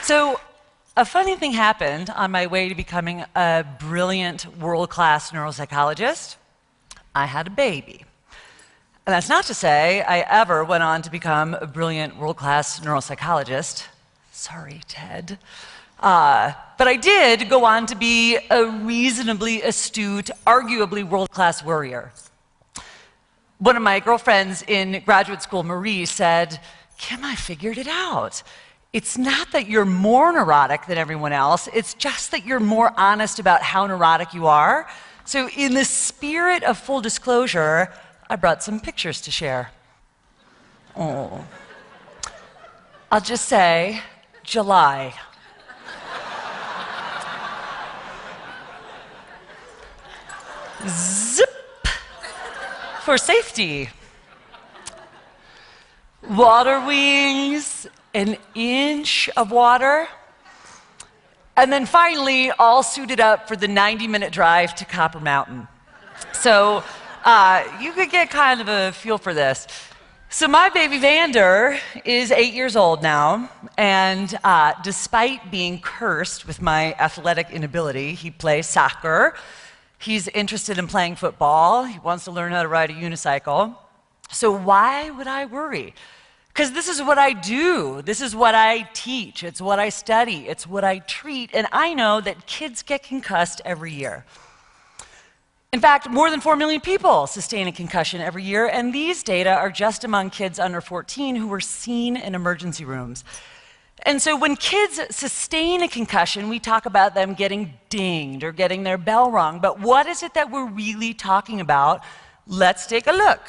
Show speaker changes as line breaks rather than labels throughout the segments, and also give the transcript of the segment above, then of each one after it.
So, a funny thing happened on my way to becoming a brilliant, world-class neuropsychologist. I had a baby. And that's not to say I ever went on to become a brilliant, world-class neuropsychologist. Sorry, Ted. But I did go on to be a reasonably astute, arguably world-class worrier. One of my girlfriends in graduate school, Marie, said, "Kim, I figured it out. It's not that you're more neurotic than everyone else, it's just that you're more honest about how neurotic you are." So in the spirit of full disclosure, I brought some pictures to share. Oh. I'll just say, July. Zip! For safety. Water wings, an inch of water, and then finally all suited up for the 90-minute drive to Copper Mountain. So you could get kind of a feel for this. So my baby Vander is 8 years old now, and despite being cursed with my athletic inability, he plays soccer, he's interested in playing football, he wants to learn how to ride a unicycle. So why would I worry? Because this is what I do, this is what I teach, it's what I study, it's what I treat, and I know that kids get concussed every year. In fact, more than 4 million people sustain a concussion every year, and these data are just among kids under 14 who were seen in emergency rooms. And so when kids sustain a concussion, we talk about them getting dinged or getting their bell rung, but what is it that we're really talking about? Let's take a look.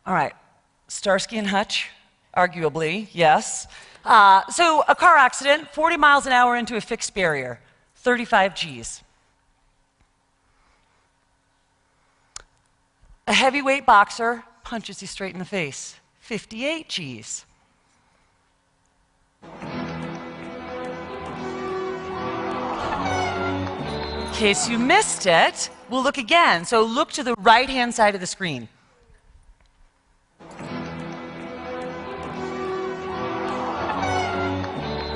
All right, Starsky and Hutch, arguably, yes. So a car accident, 40 miles an hour into a fixed barrier, 35 Gs. A heavyweight boxer punches you straight in the face, 58 Gs. In case you missed it, we'll look again. So look to the right-hand side of the screen.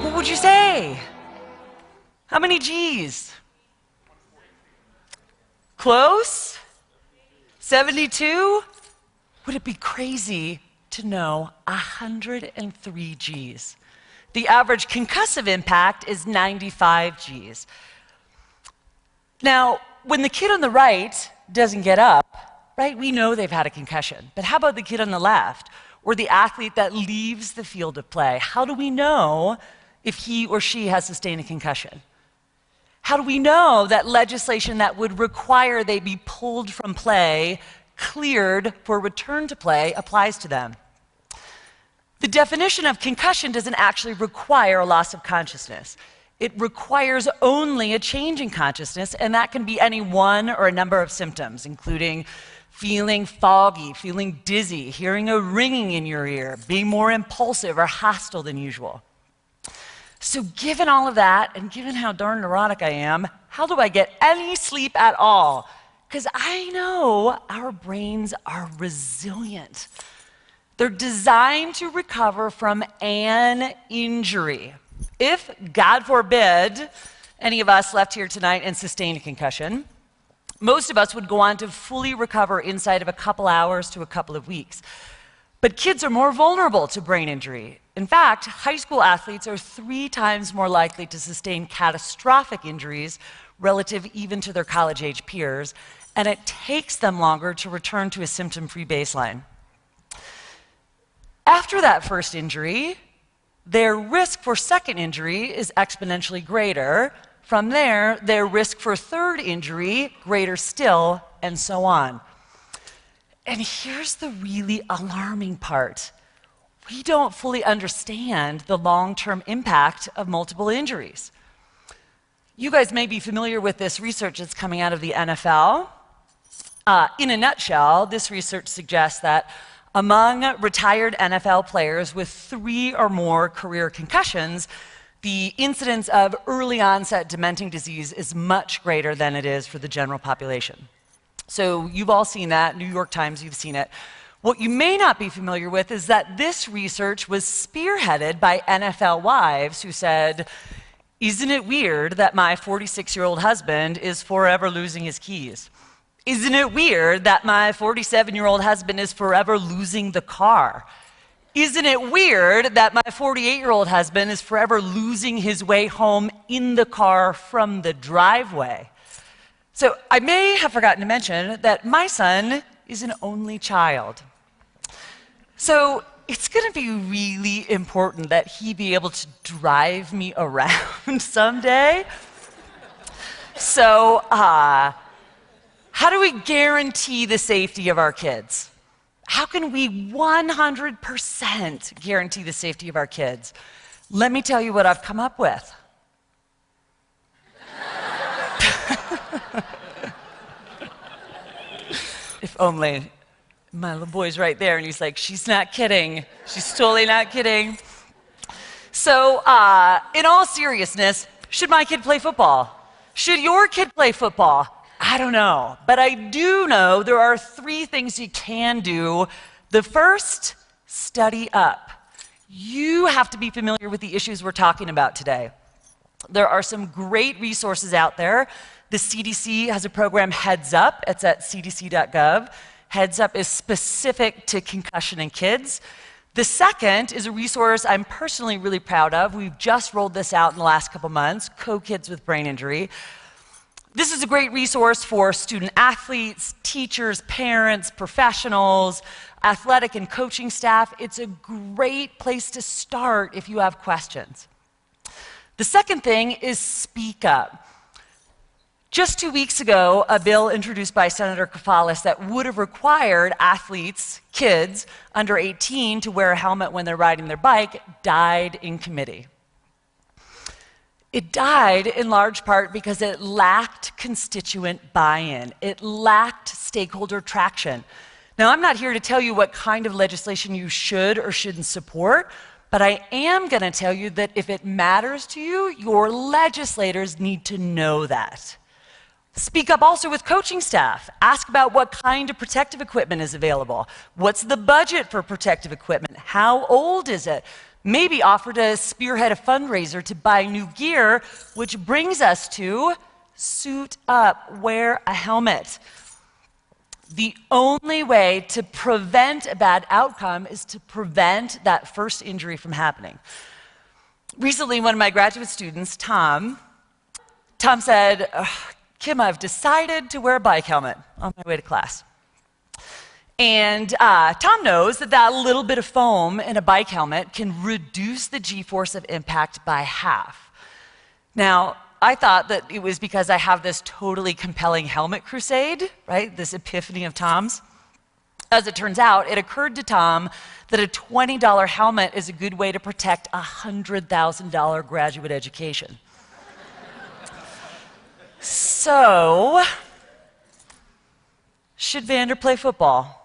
What would you say? How many Gs? Close? 72? Would it be crazy to know 103 Gs? The average concussive impact is 95 Gs. Now, when the kid on the right doesn't get up, right, we know they've had a concussion. But how about the kid on the left, or the athlete that leaves the field of play? How do we know if he or she has sustained a concussion? How do we know that legislation that would require they be pulled from play, cleared for return to play, applies to them? The definition of concussion doesn't actually require a loss of consciousness. It requires only a change in consciousness, and that can be any one or a number of symptoms, including feeling foggy, feeling dizzy, hearing a ringing in your ear, being more impulsive or hostile than usual. So given all of that, and given how darn neurotic I am, how do I get any sleep at all? Because I know our brains are resilient. They're designed to recover from an injury. If, God forbid, any of us left here tonight and sustained a concussion, most of us would go on to fully recover inside of a couple hours to a couple of weeks. But kids are more vulnerable to brain injury. In fact, high school athletes are 3 times more likely to sustain catastrophic injuries relative even to their college-age peers, and it takes them longer to return to a symptom-free baseline. After that first injury, their risk for second injury is exponentially greater. From there, their risk for third injury, greater still, and so on. And here's the really alarming part. We don't fully understand the long-term impact of multiple injuries. You guys may be familiar with this research that's coming out of the NFL. In a nutshell, this research suggests that Among retired NFL players with 3 or more career concussions, the incidence of early onset dementing disease is much greater than it is for the general population. So you've all seen that, New York Times, you've seen it. What you may not be familiar with is that this research was spearheaded by NFL wives who said, "Isn't it weird that my 46-year-old husband is forever losing his keys? Isn't it weird that my 47-year-old husband is forever losing the car? Isn't it weird that my 48-year-old husband is forever losing his way home in the car from the driveway?" So I may have forgotten to mention that my son is an only child. So it's going to be really important that he be able to drive me around someday. So how do we guarantee the safety of our kids? How can we 100% guarantee the safety of our kids? Let me tell you what I've come up with. If only my little boy's right there and he's like, "She's not kidding. She's totally not kidding." So, in all seriousness, should my kid play football? Should your kid play football? I don't know, but I do know there are 3 things you can do. The first, study up. You have to be familiar with the issues we're talking about today. There are some great resources out there. The CDC has a program, Heads Up. It's at cdc.gov. Heads Up is specific to concussion in kids. The second is a resource I'm personally really proud of. We've just rolled this out in the last couple months, Co-Kids with Brain Injury. This is a great resource for student athletes, teachers, parents, professionals, athletic and coaching staff. It's a great place to start if you have questions. The second thing is speak up. Just 2 weeks ago, a bill introduced by Senator Kafalis that would have required athletes, kids under 18, to wear a helmet when they're riding their bike died in committee. It died in large part because it lacked constituent buy-in. It lacked stakeholder traction. Now, I'm not here to tell you what kind of legislation you should or shouldn't support, but I am going to tell you that if it matters to you, your legislators need to know that. Speak up also with coaching staff. Ask about what kind of protective equipment is available. What's the budget for protective equipment? How old is it? Maybe offer to spearhead a fundraiser to buy new gear, which brings us to suit up, wear a helmet. The only way to prevent a bad outcome is to prevent that first injury from happening. Recently, one of my graduate students, Tom said, "Kim, I've decided to wear a bike helmet on my way to class." And Tom knows that that little bit of foam in a bike helmet can reduce the G-force of impact by half. Now, I thought that it was because I have this totally compelling helmet crusade, right? This epiphany of Tom's. As it turns out, it occurred to Tom that a $20 helmet is a good way to protect a $100,000 graduate education. So, should Vander play football?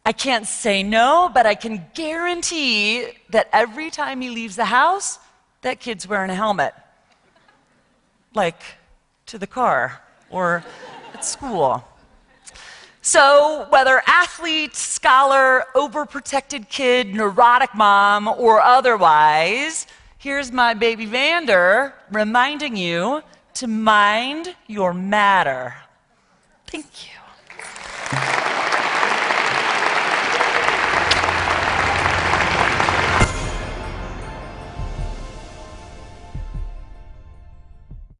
I can't say no, but I can guarantee that every time he leaves the house, that kid's wearing a helmet. Like to the car or at school. So whether athlete, scholar, overprotected kid, neurotic mom, or otherwise, here's my baby Vander reminding you to mind your matter. Thank you.